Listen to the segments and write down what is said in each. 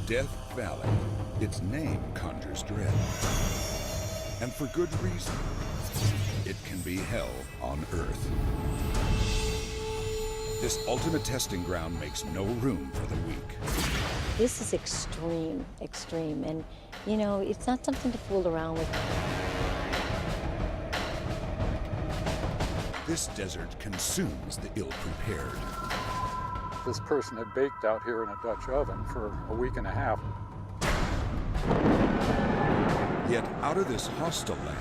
Death Valley. Its name conjures dread. And for good reason. It can be hell on Earth. This ultimate testing ground makes no room for the weak. This is extreme, extreme. And, you know, it's not something to fool around with. This desert consumes the ill-prepared. This person had baked out here in a Dutch oven for a week and a half. Yet out of this hostile land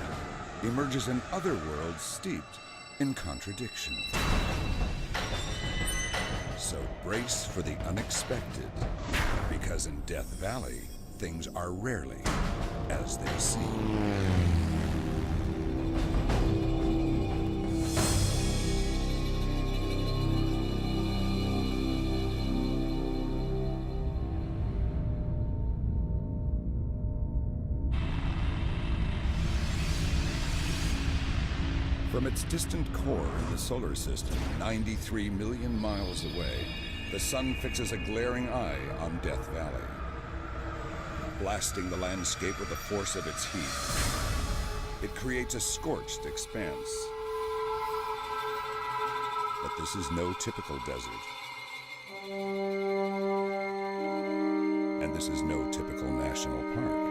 emerges an other world steeped in contradiction. So brace for the unexpected, because in Death Valley, things are rarely as they seem. From its distant core in the solar system, 93 million miles away, the sun fixes a glaring eye on Death Valley, blasting the landscape with the force of its heat. It creates a scorched expanse. But this is no typical desert. And this is no typical national park.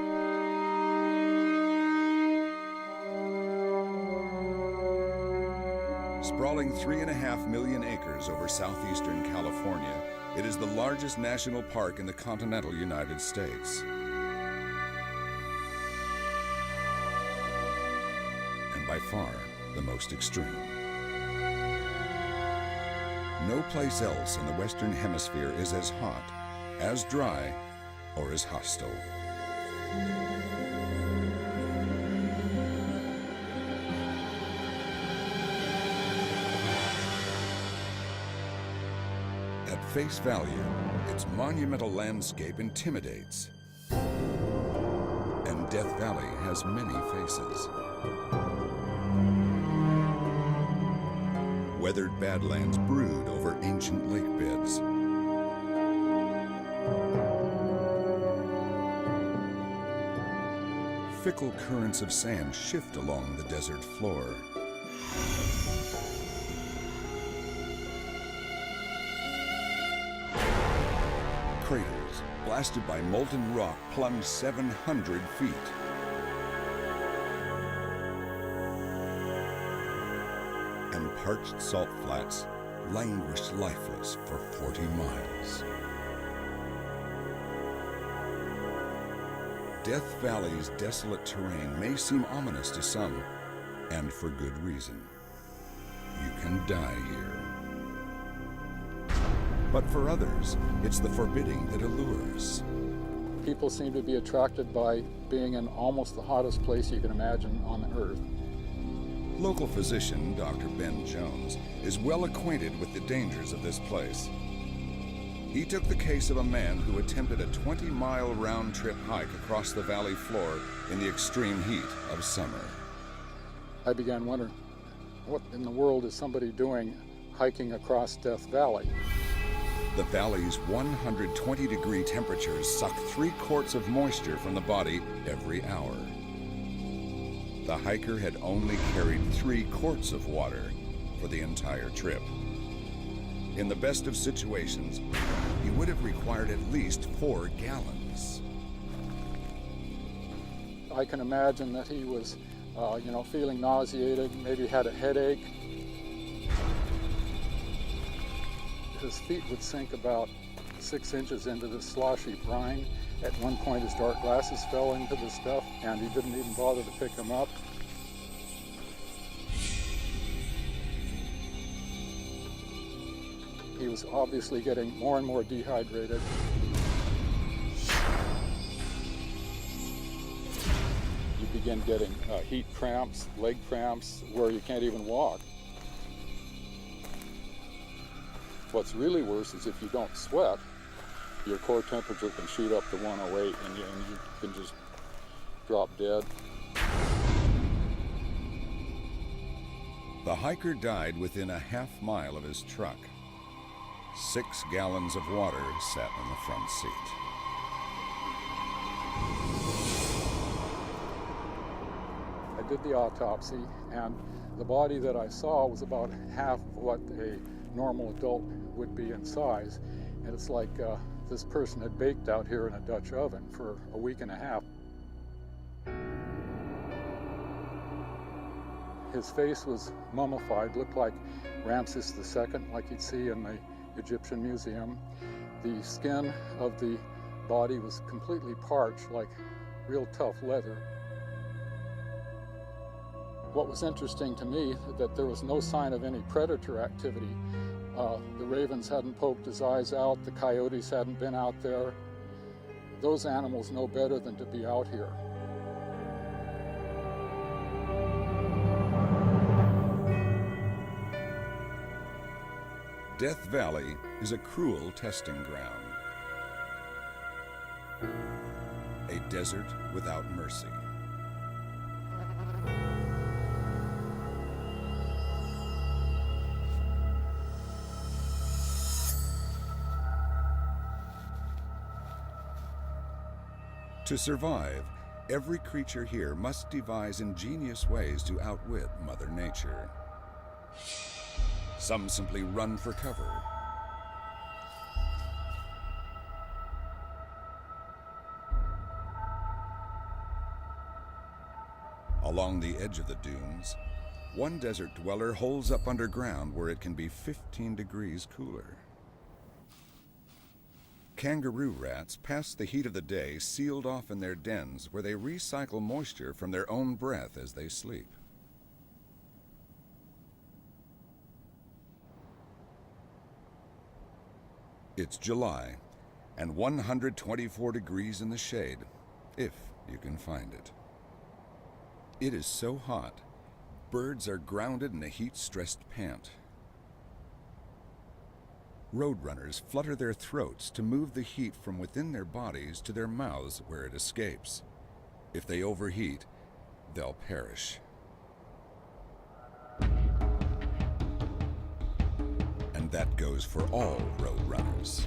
Sprawling 3.5 million acres over southeastern California, it is the largest national park in the continental United States. And by far, the most extreme. No place else in the Western Hemisphere is as hot, as dry, or as hostile. At face value, its monumental landscape intimidates. And Death Valley has many faces. Weathered badlands brood over ancient lake beds. Fickle currents of sand shift along the desert floor. Craters, blasted by molten rock, plunge 700 feet. And parched salt flats languish lifeless for 40 miles. Death Valley's desolate terrain may seem ominous to some, and for good reason. You can die here. But for others, it's the forbidding that allures. People seem to be attracted by being in almost the hottest place you can imagine on Earth. Local physician Dr. Ben Jones is well acquainted with the dangers of this place. He took the case of a man who attempted a 20-mile round-trip hike across the valley floor in the extreme heat of summer. I began wondering, what in the world is somebody doing hiking across Death Valley? The valley's 120-degree temperatures suck 3 quarts of moisture from the body every hour. The hiker had only carried 3 quarts of water for the entire trip. In the best of situations, he would have required at least 4 gallons. I can imagine that he was, feeling nauseated, maybe had a headache. His feet would sink about 6 inches into the sloshy brine. At one point, his dark glasses fell into the stuff, and he didn't even bother to pick them up. He was obviously getting more and more dehydrated. You begin getting heat cramps, leg cramps, where you can't even walk. What's really worse is if you don't sweat, your core temperature can shoot up to 108 and you can just drop dead. The hiker died within a half-mile of his truck. 6 gallons of water sat in the front seat. did the autopsy, and the body that I saw was about half what a normal adult would be in size. And it's like this person had baked out here in a Dutch oven for a week and a half. His face was mummified, looked like Ramses II, like you'd see in the Egyptian Museum. The skin of the body was completely parched, like real tough leather. What was interesting to me, that there was no sign of any predator activity. The ravens hadn't poked his eyes out, the coyotes hadn't been out there. Those animals know better than to be out here. Death Valley is a cruel testing ground. A desert without mercy. To survive, every creature here must devise ingenious ways to outwit Mother Nature. Some simply run for cover. Along the edge of the dunes, one desert dweller holes up underground where it can be 15 degrees cooler. Kangaroo rats pass the heat of the day sealed off in their dens where they recycle moisture from their own breath as they sleep. It's July and 124 degrees in the shade, if you can find it. It is so hot, birds are grounded in a heat-stressed pant. Roadrunners flutter their throats to move the heat from within their bodies to their mouths where it escapes. If they overheat, they'll perish. And that goes for all roadrunners.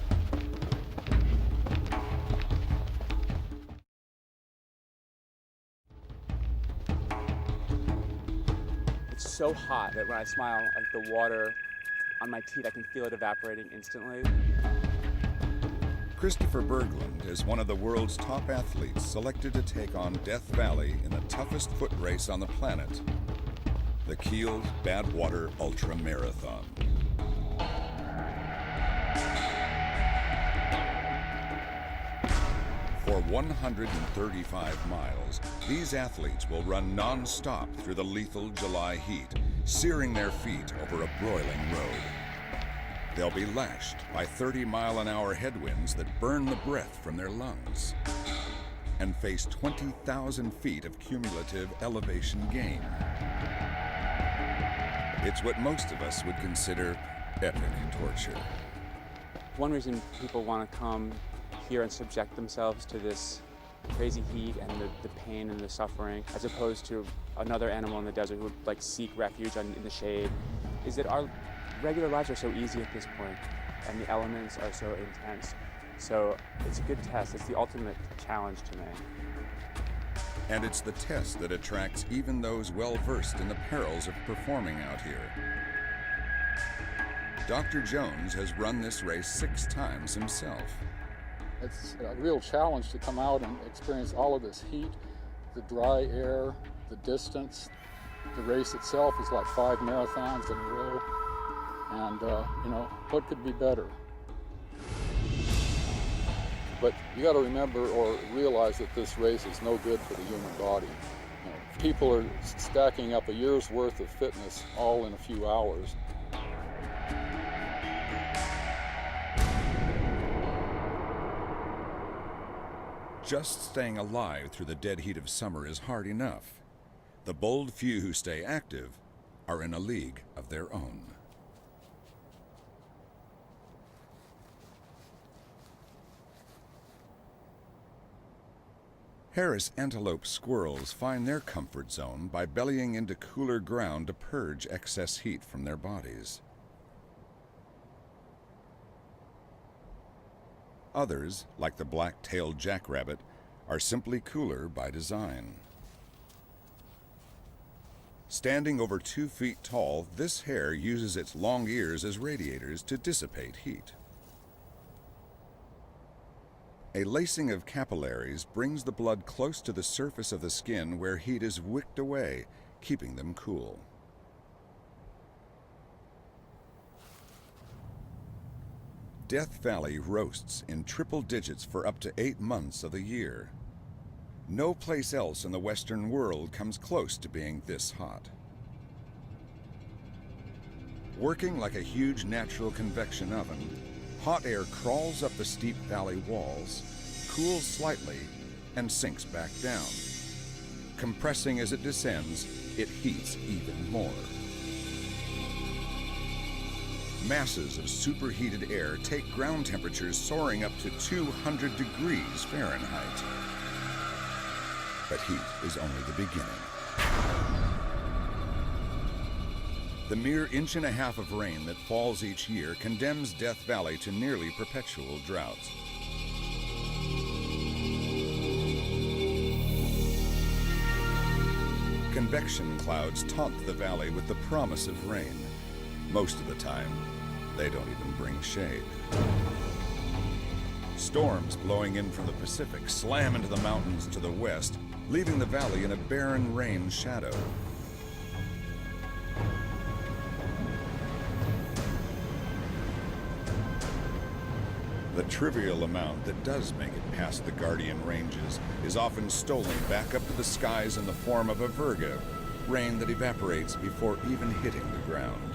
It's so hot that when I smile, like the water on my teeth, I can feel it evaporating instantly. Christopher Berglund is one of the world's top athletes selected to take on Death Valley in the toughest foot race on the planet, the Kiel Badwater Ultra Marathon. For 135 miles, these athletes will run non-stop through the lethal July heat, searing their feet over a broiling road. They'll be lashed by 30-mile-an-hour headwinds that burn the breath from their lungs and face 20,000 feet of cumulative elevation gain. It's what most of us would consider epic torture. One reason people want to come here and subject themselves to this crazy heat and the pain and the suffering, as opposed to another animal in the desert who would like seek refuge in the shade, is that our regular lives are so easy at this point, and the elements are so intense. So it's a good test. It's the ultimate challenge to me. And it's the test that attracts even those well-versed in the perils of performing out here. Dr. Jones has run this race 6 times himself. It's a real challenge to come out and experience all of this heat, the dry air, the distance. The race itself is like 5 marathons in a row. And, you know, what could be better? But you got to remember or realize that this race is no good for the human body. You know, people are stacking up a year's worth of fitness all in a few hours. Just staying alive through the dead heat of summer is hard enough. The bold few who stay active are in a league of their own. Harris antelope squirrels find their comfort zone by bellying into cooler ground to purge excess heat from their bodies. Others, like the black-tailed jackrabbit, are simply cooler by design. Standing over 2 feet tall, this hare uses its long ears as radiators to dissipate heat. A lacing of capillaries brings the blood close to the surface of the skin where heat is wicked away, keeping them cool. Death Valley roasts in triple digits for up to 8 months of the year. No place else in the Western world comes close to being this hot. Working like a huge natural convection oven, hot air crawls up the steep valley walls, cools slightly, and sinks back down. Compressing as it descends, it heats even more. Masses of superheated air take ground temperatures soaring up to 200 degrees Fahrenheit. But heat is only the beginning. The mere 1.5 inches of rain that falls each year condemns Death Valley to nearly perpetual droughts. Convection clouds taunt the valley with the promise of rain. Most of the time, they don't even bring shade. Storms blowing in from the Pacific slam into the mountains to the west, leaving the valley in a barren rain shadow. The trivial amount that does make it past the Guardian Ranges is often stolen back up to the skies in the form of a virga, rain that evaporates before even hitting the ground.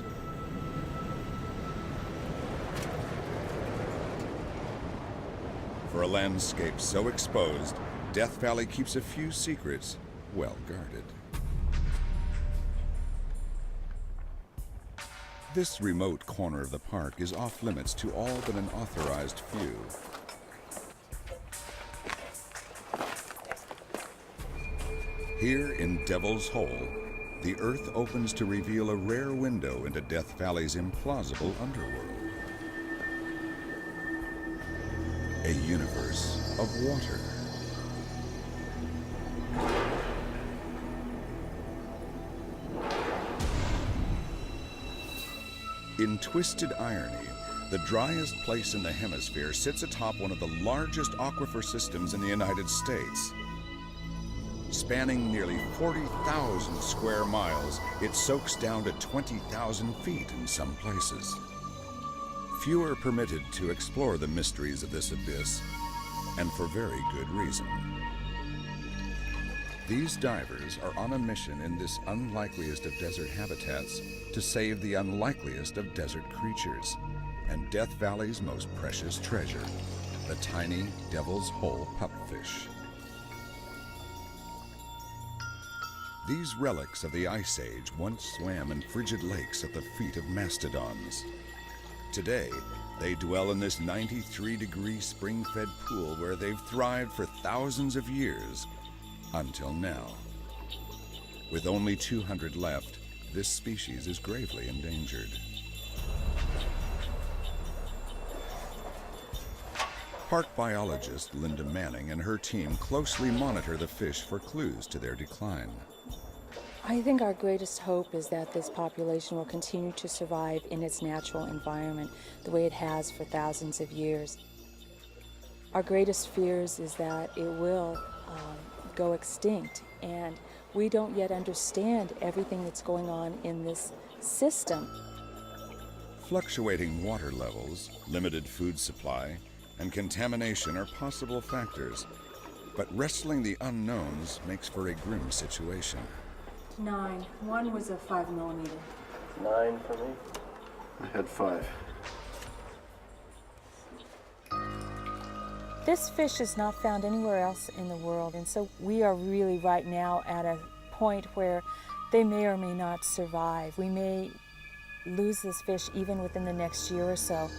For a landscape so exposed, Death Valley keeps a few secrets well guarded. This remote corner of the park is off limits to all but an authorized few. Here in Devil's Hole, the earth opens to reveal a rare window into Death Valley's implausible underworld. A universe of water. In twisted irony, the driest place in the hemisphere sits atop one of the largest aquifer systems in the United States. Spanning nearly 40,000 square miles, it soaks down to 20,000 feet in some places. Few are permitted to explore the mysteries of this abyss, and for very good reason. These divers are on a mission in this unlikeliest of desert habitats to save the unlikeliest of desert creatures, and Death Valley's most precious treasure, the tiny Devil's Hole pupfish. These relics of the Ice Age once swam in frigid lakes at the feet of mastodons. Today, they dwell in this 93-degree spring-fed pool where they've thrived for thousands of years, until now. With only 200 left, this species is gravely endangered. Park biologist Linda Manning and her team closely monitor the fish for clues to their decline. I think our greatest hope is that this population will continue to survive in its natural environment the way it has for thousands of years. Our greatest fears is that it will go extinct, and we don't yet understand everything that's going on in this system. Fluctuating water levels, limited food supply, and contamination are possible factors, but wrestling the unknowns makes for a grim situation. 9. One was a 5mm. 9 for me. I had 5. This fish is not found anywhere else in the world, and so we are really right now at a point where they may or may not survive. We may lose this fish even within the next year or so.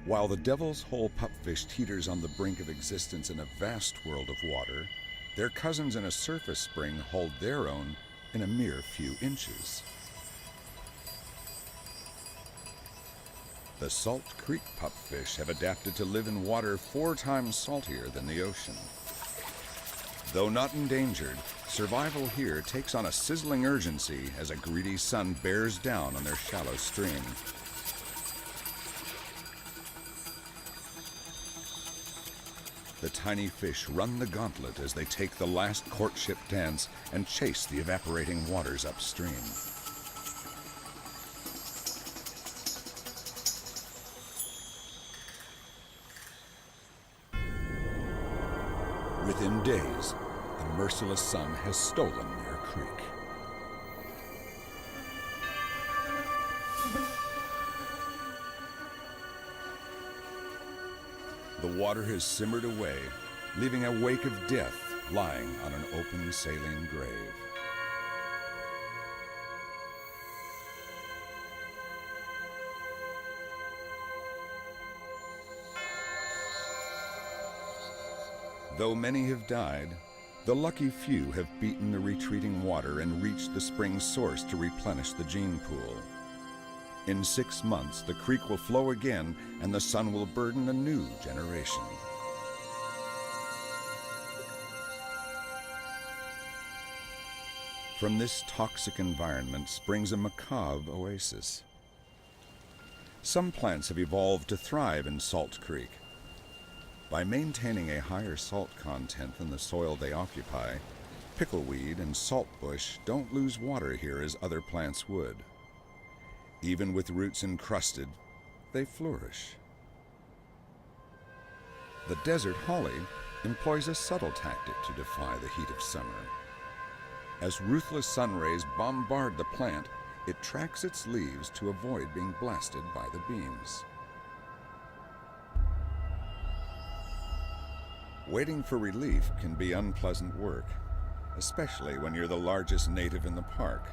While the Devil's Hole pupfish teeters on the brink of existence in a vast world of water, their cousins in a surface spring hold their own in a mere few inches. The Salt Creek pupfish have adapted to live in water 4 times saltier than the ocean. Though not endangered, survival here takes on a sizzling urgency as a greedy sun bears down on their shallow stream. The tiny fish run the gauntlet as they take the last courtship dance and chase the evaporating waters upstream. Within days, the merciless sun has stolen their creek. The water has simmered away, leaving a wake of death lying on an open saline grave. Though many have died, the lucky few have beaten the retreating water and reached the spring source to replenish the gene pool. In 6 months, the creek will flow again and the sun will burden a new generation. From this toxic environment springs a macabre oasis. Some plants have evolved to thrive in Salt Creek. By maintaining a higher salt content than the soil they occupy, pickleweed and saltbush don't lose water here as other plants would. Even with roots encrusted, they flourish. The desert holly employs a subtle tactic to defy the heat of summer. As ruthless sun rays bombard the plant, it tracks its leaves to avoid being blasted by the beams. Waiting for relief can be unpleasant work, especially when you're the largest native in the park.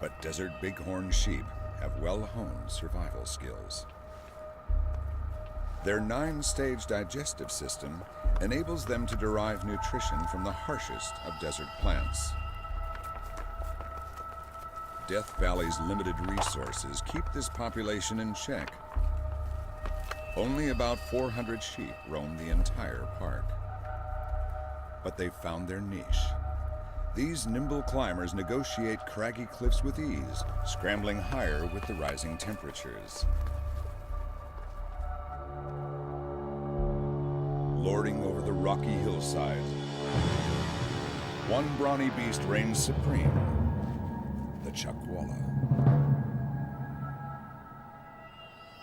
But desert bighorn sheep have well-honed survival skills. Their 9-stage digestive system enables them to derive nutrition from the harshest of desert plants. Death Valley's limited resources keep this population in check. Only about 400 sheep roam the entire park. But they've found their niche. These nimble climbers negotiate craggy cliffs with ease, scrambling higher with the rising temperatures. Lording over the rocky hillsides, one brawny beast reigns supreme, the chuckwalla.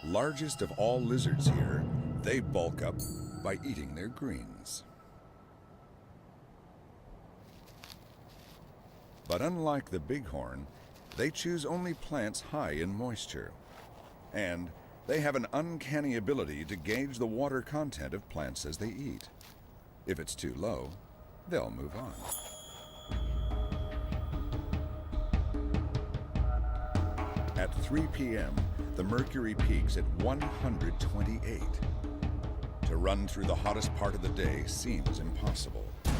Largest of all lizards here, they bulk up by eating their greens. But unlike the bighorn, they choose only plants high in moisture. And they have an uncanny ability to gauge the water content of plants as they eat. If it's too low, they'll move on. At 3 p.m., the mercury peaks at 128. To run through the hottest part of the day seems impossible. To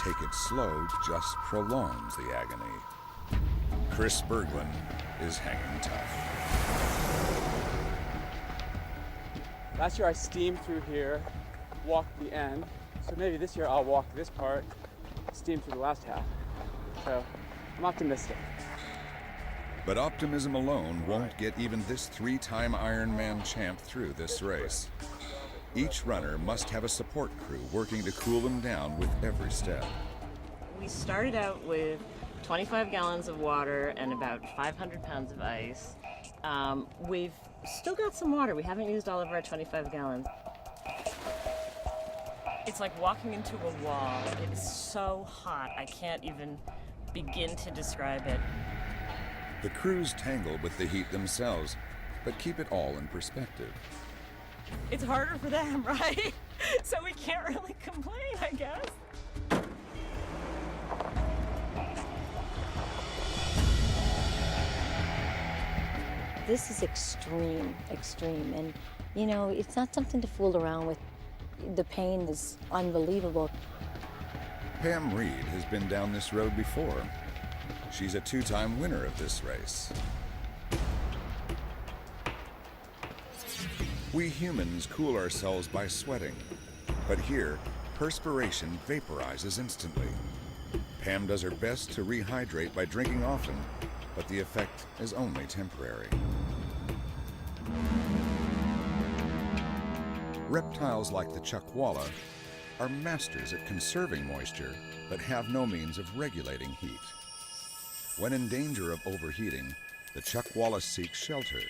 take it slow just prolongs the agony. Chris Berglund is hanging tough. Last year I steamed through here, walked the end, so maybe this year I'll walk this part, steam through the last half. So I'm optimistic. But optimism alone won't get even this 3-time Ironman champ through this race. Each runner must have a support crew working to cool them down with every step. We started out with 25 gallons of water and about 500 pounds of ice. We've still got some water. We haven't used all of our 25 gallons. It's like walking into a wall. It is so hot, I can't even begin to describe it. The crews tangle with the heat themselves, but keep it all in perspective. It's harder for them, right? So we can't really complain, I guess. This is extreme, extreme. And, you know, it's not something to fool around with. The pain is unbelievable. Pam Reed has been down this road before. She's a 2-time winner of this race. We humans cool ourselves by sweating, but here, perspiration vaporizes instantly. Pam does her best to rehydrate by drinking often, but the effect is only temporary. Reptiles like the chuckwalla are masters at conserving moisture, but have no means of regulating heat. When in danger of overheating, the chuckwalla seeks shelter.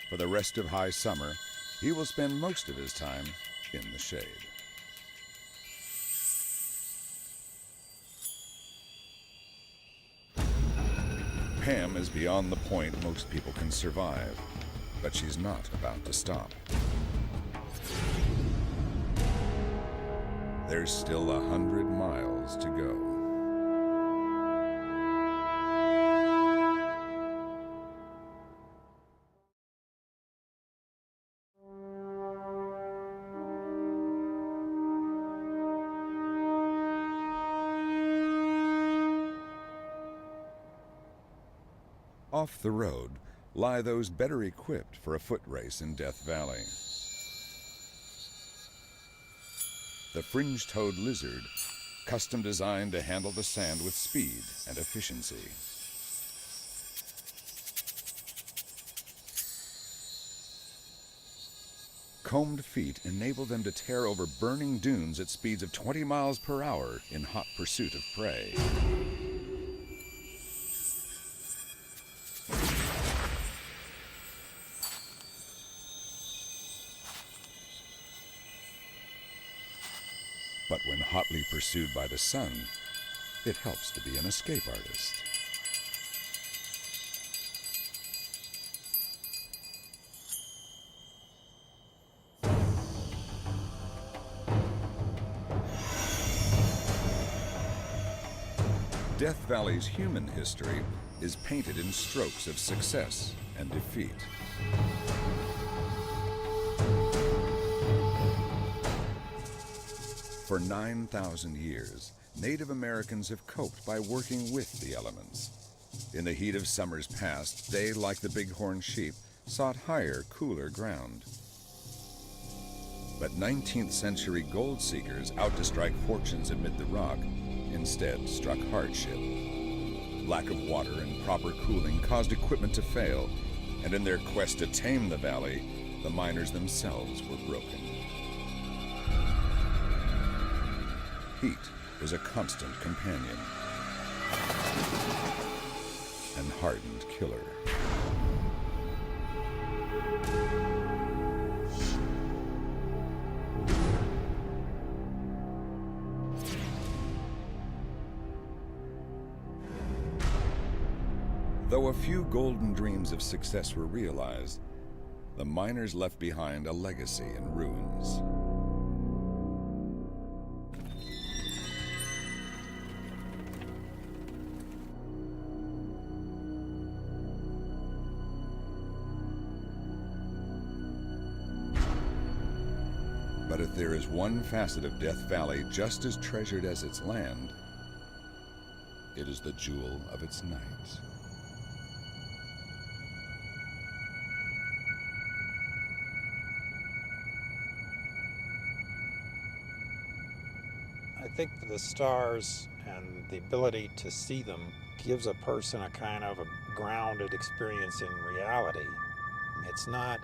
For the rest of high summer, he will spend most of his time in the shade. Pam is beyond the point most people can survive, but she's not about to stop. There's still 100 miles to go. Off the road lie those better equipped for a foot race in Death Valley. The fringe-toed lizard, custom designed to handle the sand with speed and efficiency. Combed feet enable them to tear over burning dunes at speeds of 20 miles per hour in hot pursuit of prey. But when hotly pursued by the sun, it helps to be an escape artist. Death Valley's human history is painted in strokes of success and defeat. For 9,000 years, Native Americans have coped by working with the elements. In the heat of summers past, they, like the bighorn sheep, sought higher, cooler ground. But 19th century gold seekers, out to strike fortunes amid the rock, instead struck hardship. Lack of water and proper cooling caused equipment to fail, and in their quest to tame the valley, the miners themselves were broken. Heat was a constant companion and hardened killer. Though a few golden dreams of success were realized, the miners left behind a legacy in ruins. But if there is one facet of Death Valley just as treasured as its land, it is the jewel of its night. I think the stars and the ability to see them gives a person a kind of a grounded experience in reality. It's not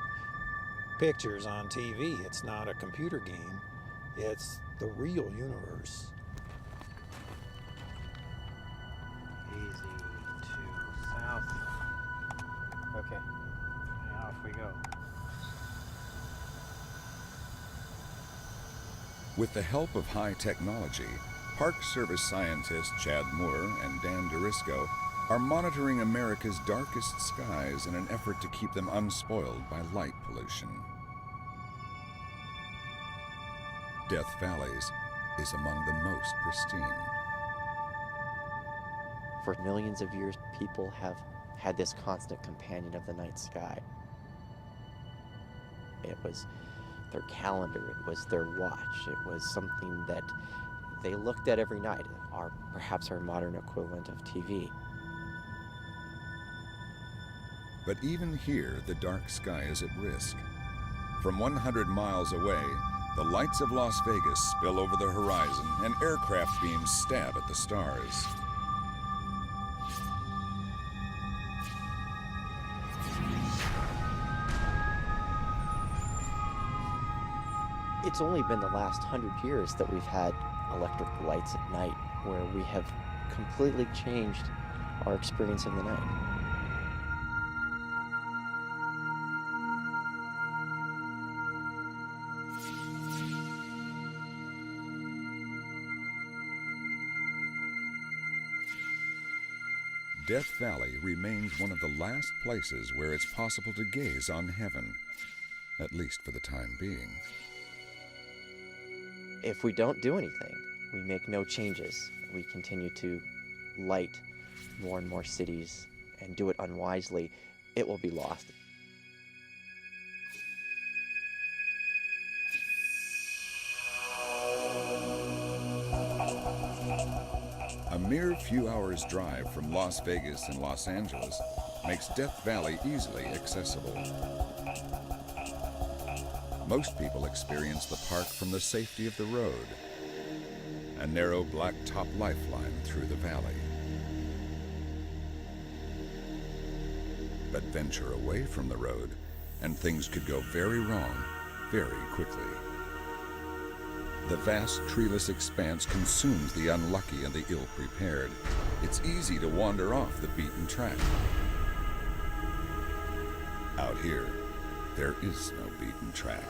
pictures on TV, it's not a computer game, it's the real universe. Easy to south. Okay, and off we go. With the help of high technology, Park Service scientists Chad Moore and Dan Durisco are monitoring America's darkest skies in an effort to keep them unspoiled by light pollution. Death Valley's is among the most pristine. For millions of years, people have had this constant companion of the night sky. It was their calendar, it was their watch, it was something that they looked at every night, perhaps our modern equivalent of TV. But even here, the dark sky is at risk. From 100 miles away, the lights of Las Vegas spill over the horizon and aircraft beams stab at the stars. It's only been the last 100 years that we've had electric lights at night, where we have completely changed our experience of the night. Death Valley remains one of the last places where it's possible to gaze on heaven, at least for the time being. If we don't do anything, we make no changes, we continue to light more and more cities and do it unwisely, it will be lost. A mere few hours' drive from Las Vegas and Los Angeles makes Death Valley easily accessible. Most people experience the park from the safety of the road, a narrow blacktop lifeline through the valley. But venture away from the road, and things could go very wrong very quickly. The vast treeless expanse consumes the unlucky and the ill-prepared. It's easy to wander off the beaten track. Out here, there is no beaten track.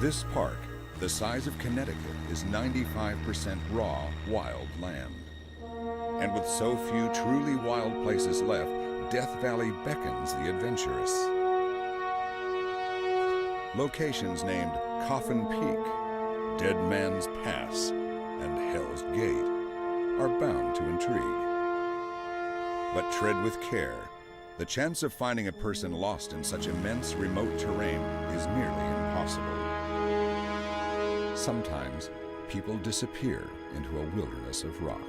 This park, the size of Connecticut, is 95% raw, wild land. And with so few truly wild places left, Death Valley beckons the adventurous. Locations named Coffin Peak, Dead Man's Pass, and Hell's Gate are bound to intrigue. But tread with care. The chance of finding a person lost in such immense, remote terrain is nearly impossible. Sometimes, people disappear into a wilderness of rock.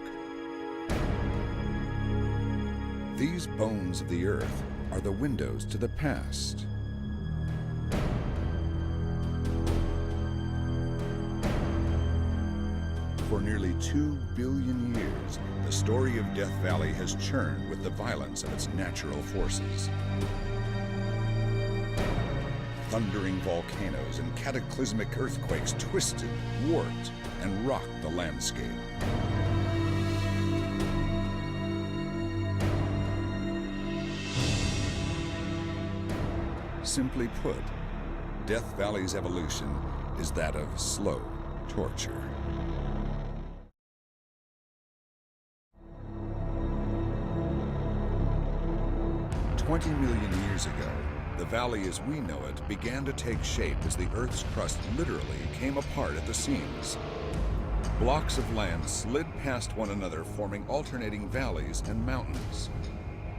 These bones of the earth are the windows to the past. For nearly 2 billion years, the story of Death Valley has churned with the violence of its natural forces. Thundering volcanoes and cataclysmic earthquakes twisted, warped, and rocked the landscape. Simply put, Death Valley's evolution is that of slow torture. $20 million years ago, the valley as we know it began to take shape as the Earth's crust literally came apart at the seams. Blocks of land slid past one another, forming alternating valleys and mountains.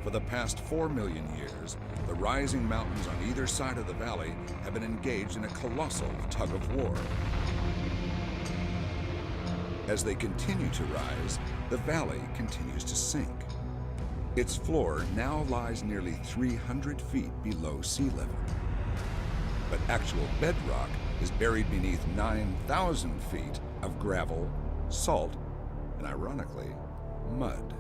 For the past 4 million years, the rising mountains on either side of the valley have been engaged in a colossal tug of war. As they continue to rise, the valley continues to sink. Its floor now lies nearly 300 feet below sea level. But actual bedrock is buried beneath 9,000 feet of gravel, salt, and ironically, mud.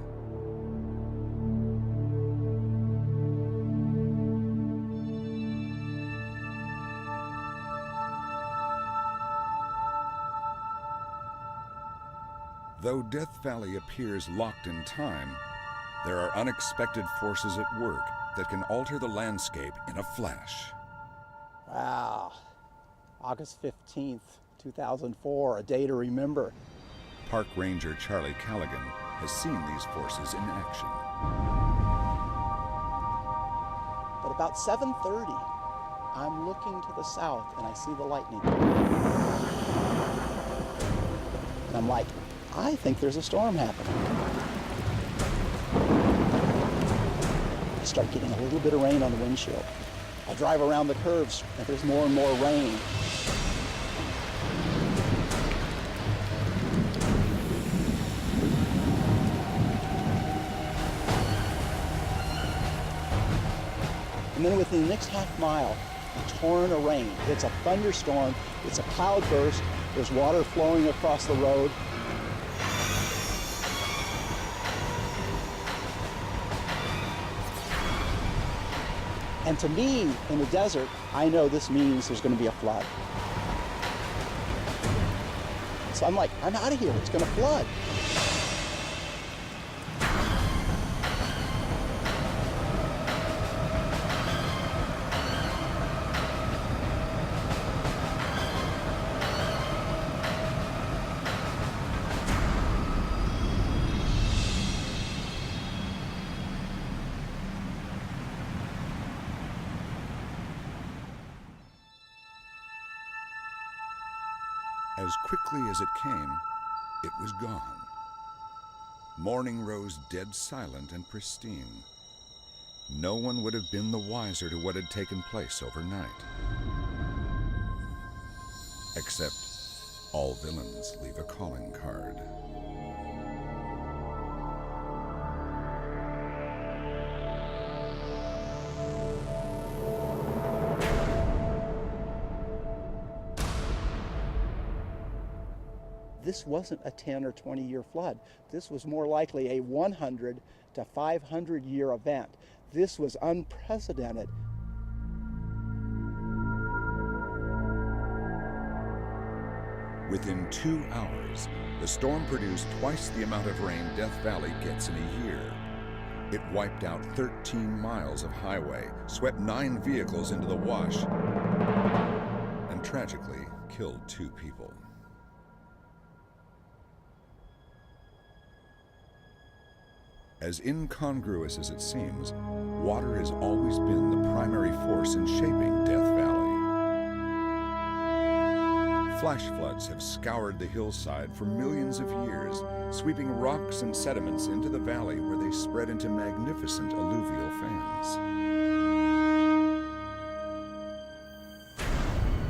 Though Death Valley appears locked in time, there are unexpected forces at work that can alter the landscape in a flash. Wow. August 15th, 2004, a day to remember. Park Ranger Charlie Callaghan has seen these forces in action. But about 7:30, I'm looking to the south and I see the lightning. And I'm like, I think there's a storm happening. I start getting a little bit of rain on the windshield. I drive around the curves and there's more and more rain. And then within the next half mile, a torrent of rain. It's a thunderstorm, it's a cloud burst, there's water flowing across the road. And to me, in the desert, I know this means there's going to be a flood. So I'm like, I'm out of here, it's going to flood. As quickly as it came, it was gone. Morning rose dead silent and pristine. No one would have been the wiser to what had taken place overnight. Except all villains leave a calling card. This wasn't a 10 or 20 year flood. This was more likely a 100 to 500 year event. This was unprecedented. Within 2 hours, the storm produced twice the amount of rain Death Valley gets in a year. It wiped out 13 miles of highway, swept 9 vehicles into the wash, and tragically killed 2 people. As incongruous as it seems, water has always been the primary force in shaping Death Valley. Flash floods have scoured the hillside for millions of years, sweeping rocks and sediments into the valley where they spread into magnificent alluvial fans.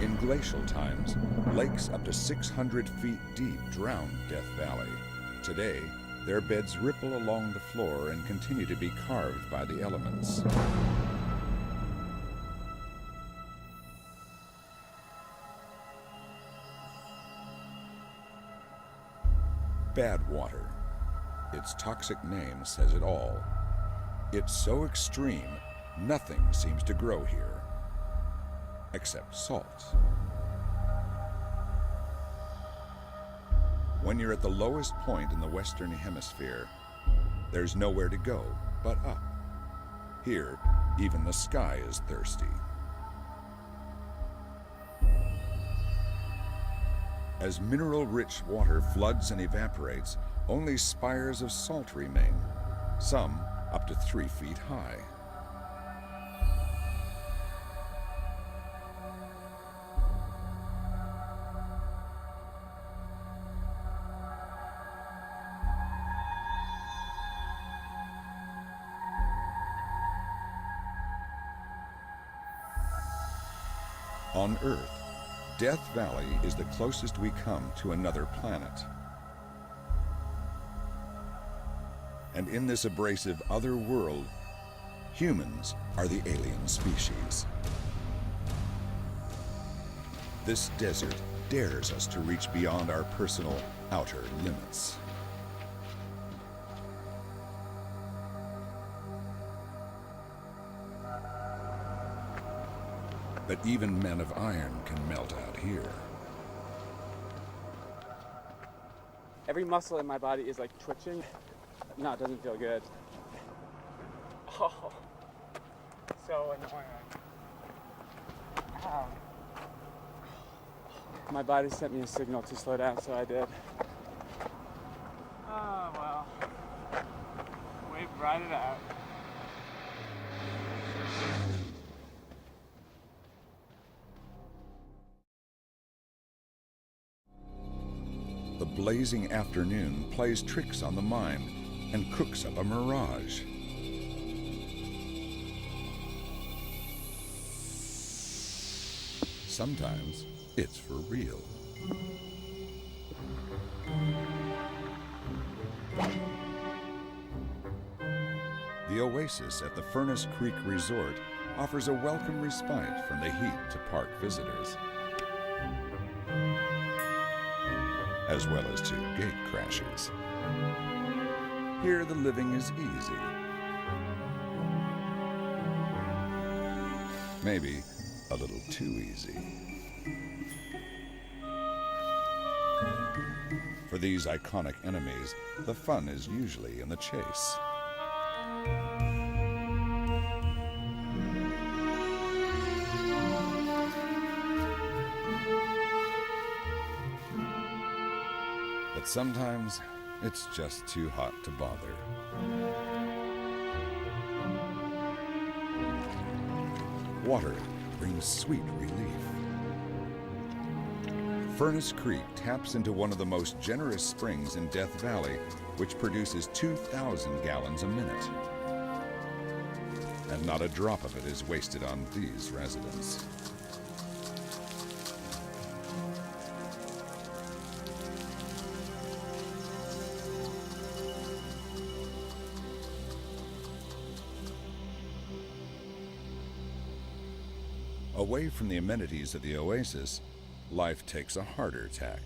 In glacial times, lakes up to 600 feet deep drowned Death Valley. Today, their beds ripple along the floor and continue to be carved by the elements. Bad water. Its toxic name says it all. It's so extreme, nothing seems to grow here, except salt. When you're at the lowest point in the Western Hemisphere, there's nowhere to go but up. Here, even the sky is thirsty. As mineral-rich water floods and evaporates, only spires of salt remain, some up to 3 feet high. On Earth, Death Valley is the closest we come to another planet. And in this abrasive other world, humans are the alien species. This desert dares us to reach beyond our personal outer limits. But even men of iron can melt out here. Every muscle in my body is like twitching. No, it doesn't feel good. Oh, so annoying. Ow. My body sent me a signal to slow down, so I did. Oh, well. We've ride it out. The blazing afternoon plays tricks on the mind and cooks up a mirage. Sometimes it's for real. The oasis at the Furnace Creek Resort offers a welcome respite from the heat to park visitors, as well as to gate crashers. Here the living is easy. Maybe a little too easy. For these iconic enemies, the fun is usually in the chase. But sometimes it's just too hot to bother. Water brings sweet relief. Furnace Creek taps into one of the most generous springs in Death Valley, which produces 2,000 gallons a minute. And not a drop of it is wasted on these residents. Away from the amenities of the oasis, life takes a harder tack.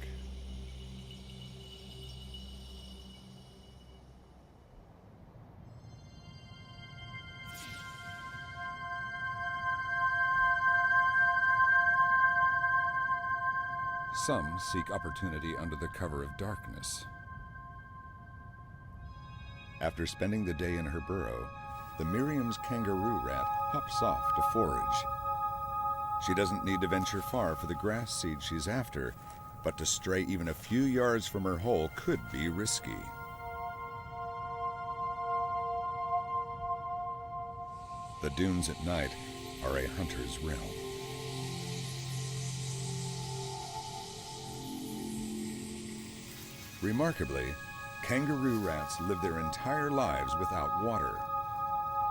Some seek opportunity under the cover of darkness. After spending the day in her burrow, the Miriam's kangaroo rat hops off to forage. She doesn't need to venture far for the grass seed she's after, but to stray even a few yards from her hole could be risky. The dunes at night are a hunter's realm. Remarkably, kangaroo rats live their entire lives without water.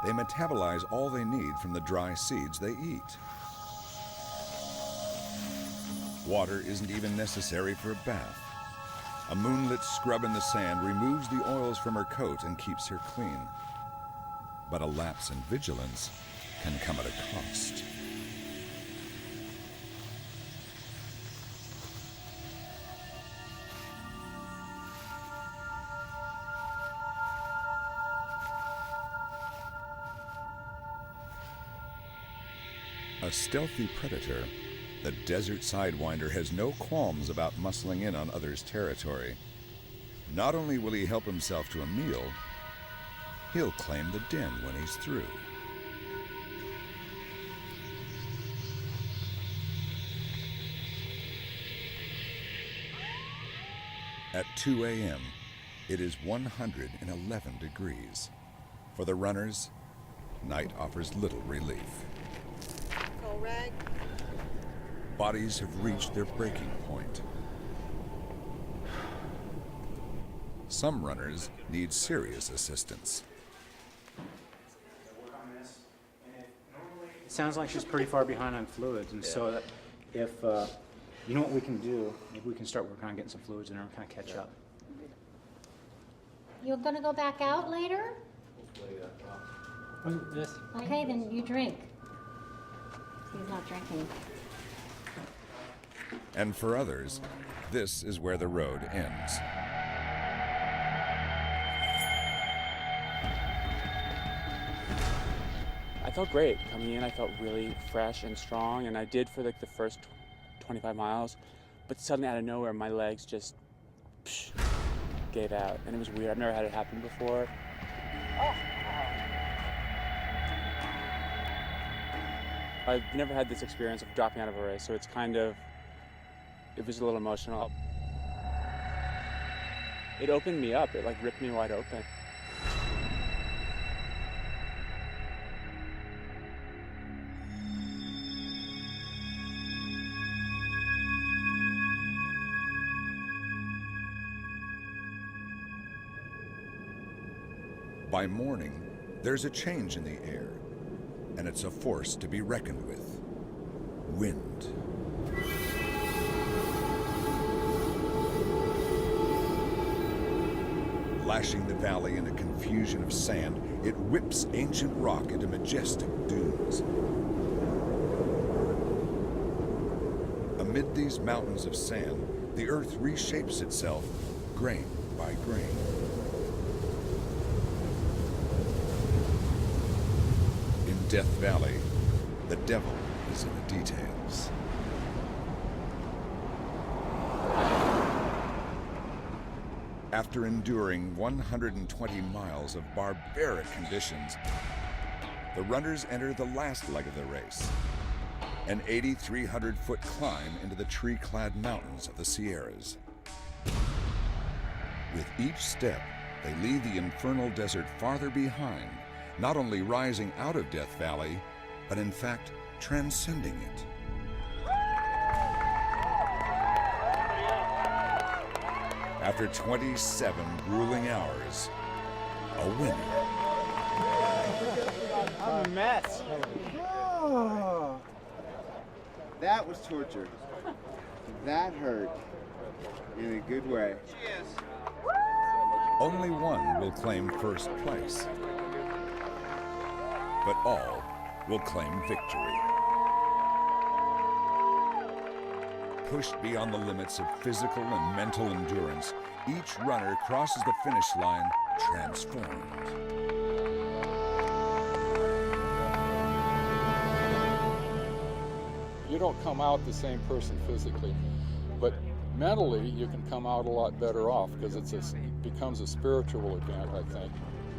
They metabolize all they need from the dry seeds they eat. Water isn't even necessary for a bath. A moonlit scrub in the sand removes the oils from her coat and keeps her clean. But a lapse in vigilance can come at a cost. A stealthy predator, the desert sidewinder has no qualms about muscling in on others' territory. Not only will he help himself to a meal, he'll claim the den when he's through. At 2 a.m., it is 111 degrees. For the runners, night offers little relief. Call rag. Bodies have reached their breaking point. Some runners need serious assistance. It sounds like she's pretty far behind on fluids, and so that if you know what we can do, maybe we can start working on getting some fluids in her and kind of catch up. You're gonna go back out later? Okay, then you drink. He's not drinking. And for others, this is where the road ends. I felt great coming in. I felt really fresh and strong, and I did for like the first 25 miles, but suddenly out of nowhere, my legs just gave out, and it was weird. I've never had it happen before. I've never had this experience of dropping out of a race, so it's kind of, it was a little emotional. It opened me up. It like ripped me wide open. By morning, there's a change in the air, and it's a force to be reckoned with. Wind. Lashing the valley in a confusion of sand, it whips ancient rock into majestic dunes. Amid these mountains of sand, the earth reshapes itself grain by grain. In Death Valley, the devil is in the details. After enduring 120 miles of barbaric conditions, the runners enter the last leg of the race, an 8,300-foot climb into the tree-clad mountains of the Sierras. With each step, they leave the infernal desert farther behind, not only rising out of Death Valley, but in fact transcending it. After 27 grueling hours, a winner. I'm a mess. Oh, that was torture. That hurt in a good way. Only one will claim first place, but all will claim victory. Pushed beyond the limits of physical and mental endurance, each runner crosses the finish line transformed. You don't come out the same person physically, but mentally you can come out a lot better off because it becomes a spiritual event, I think.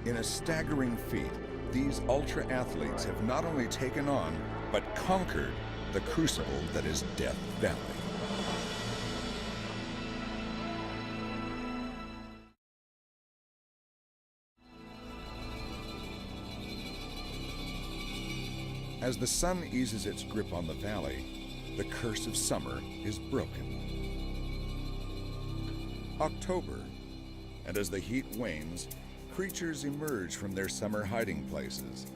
In a staggering feat, these ultra athletes have not only taken on, but conquered the crucible that is Death Valley. As the sun eases its grip on the valley, the curse of summer is broken. October, and as the heat wanes, creatures emerge from their summer hiding places.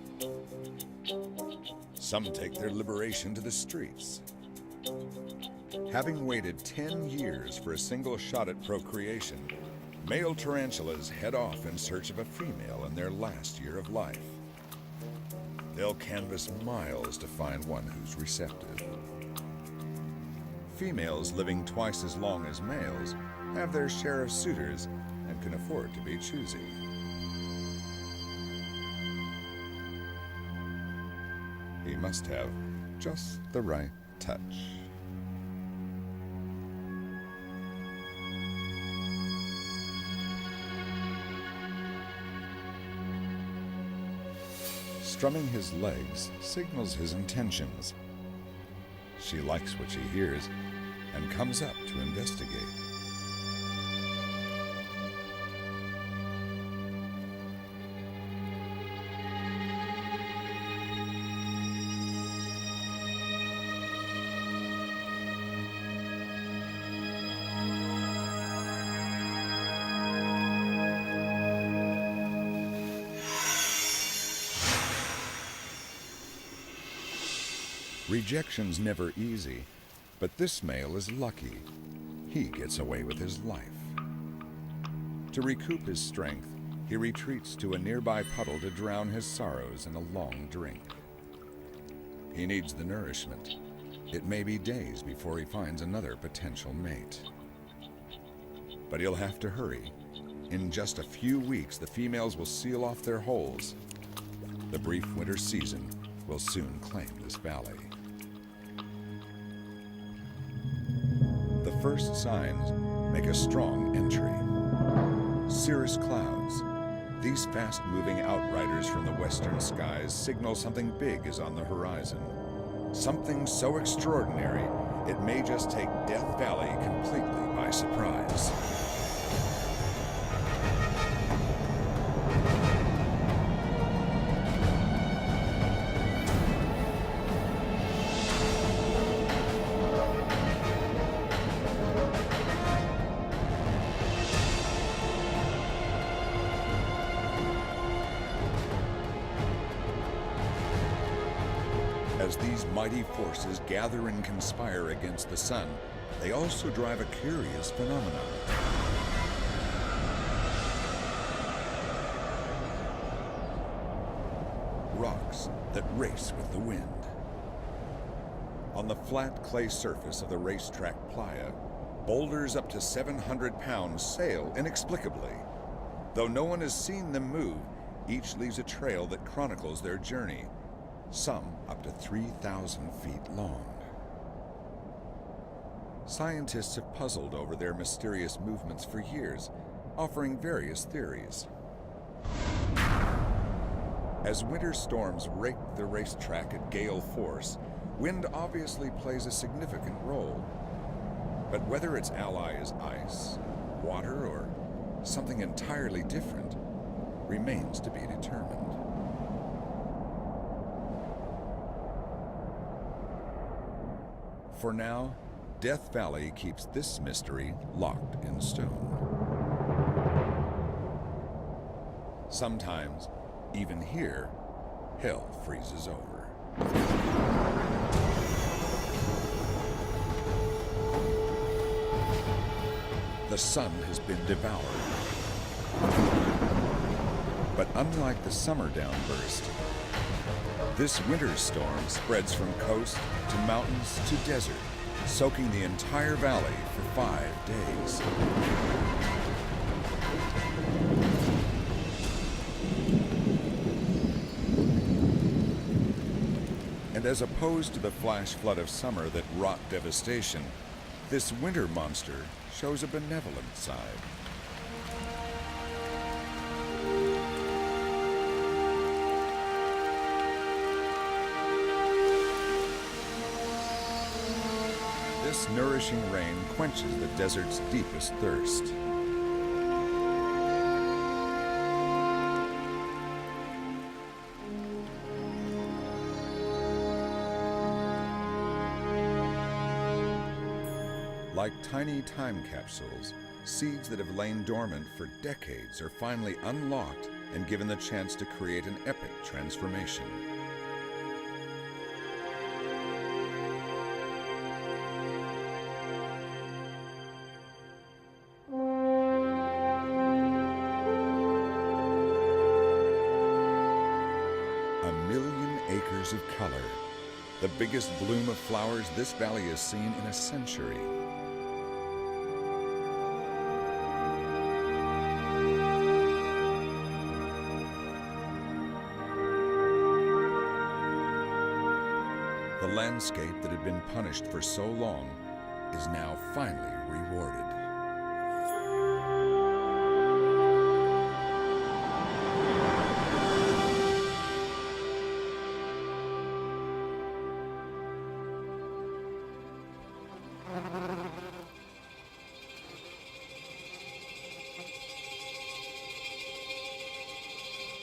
Some take their liberation to the streets. Having waited 10 years for a single shot at procreation, male tarantulas head off in search of a female in their last year of life. They'll canvass miles to find one who's receptive. Females living twice as long as males have their share of suitors and can afford to be choosy. He must have just the right touch. Strumming his legs signals his intentions. She likes what she hears and comes up to investigate. Rejection's never easy, but this male is lucky. He gets away with his life. To recoup his strength, he retreats to a nearby puddle to drown his sorrows in a long drink. He needs the nourishment. It may be days before he finds another potential mate. But he'll have to hurry. In just a few weeks, the females will seal off their holes. The brief winter season will soon claim this valley. The first signs make a strong entry. Cirrus clouds. These fast-moving outriders from the western skies signal something big is on the horizon. Something so extraordinary, it may just take Death Valley completely by surprise. As these mighty forces gather and conspire against the sun, they also drive a curious phenomenon. rocks that race with the wind. On the flat clay surface of the racetrack playa, boulders up to 700 pounds sail inexplicably. Though no one has seen them move, each leaves a trail that chronicles their journey, some up to 3,000 feet long. Scientists have puzzled over their mysterious movements for years, offering various theories. As winter storms rake the racetrack at gale force, wind obviously plays a significant role. But whether its ally is ice, water, or something entirely different remains to be determined. For now, Death Valley keeps this mystery locked in stone. Sometimes, even here, hell freezes over. The sun has been devoured. But unlike the summer downburst, this winter storm spreads from coast to mountains to desert, soaking the entire valley for 5 days. And as opposed to the flash flood of summer that wrought devastation, this winter monster shows a benevolent side. This nourishing rain quenches the desert's deepest thirst. Like tiny time capsules, seeds that have lain dormant for decades are finally unlocked and given the chance to create an epic transformation. A million acres of color, the biggest bloom of flowers this valley has seen in a century. The landscape that had been punished for so long is now finally rewarded.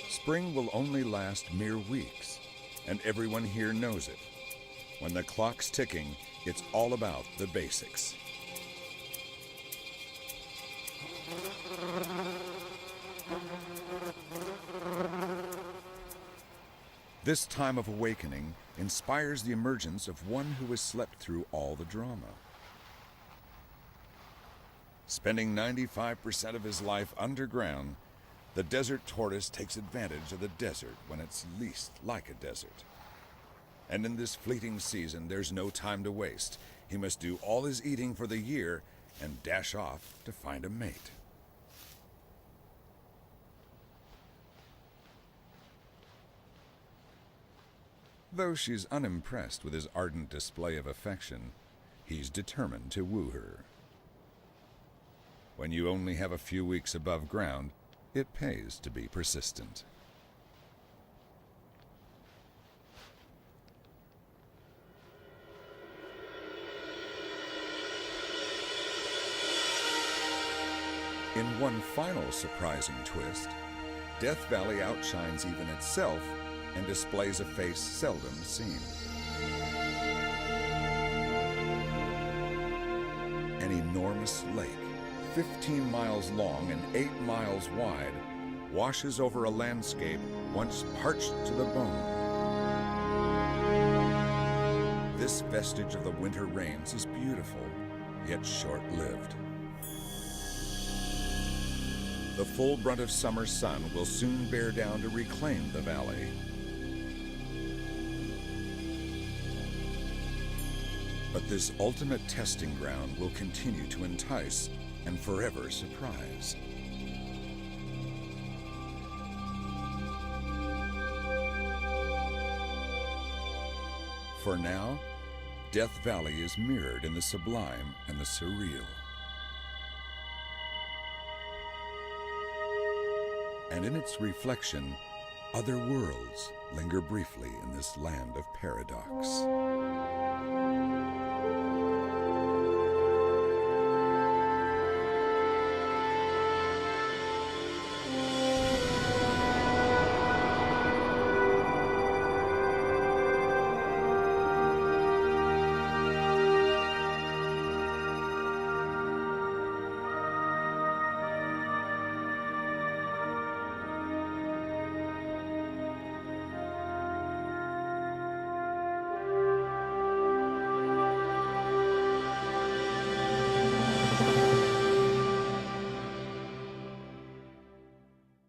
Spring will only last mere weeks, and everyone here knows it. When the clock's ticking, it's all about the basics. This time of awakening inspires the emergence of one who has slept through all the drama. Spending 95% of his life underground, the desert tortoise takes advantage of the desert when it's least like a desert. And in this fleeting season, there's no time to waste. He must do all his eating for the year and dash off to find a mate. Though she's unimpressed with his ardent display of affection, he's determined to woo her. When you only have a few weeks above ground, it pays to be persistent. In one final surprising twist, Death Valley outshines even itself and displays a face seldom seen. An enormous lake, 15 miles long and 8 miles wide, washes over a landscape once parched to the bone. This vestige of the winter rains is beautiful, yet short-lived. The full brunt of summer sun will soon bear down to reclaim the valley. But this ultimate testing ground will continue to entice and forever surprise. For now, Death Valley is mirrored in the sublime and the surreal. And in its reflection, other worlds linger briefly in this land of paradox.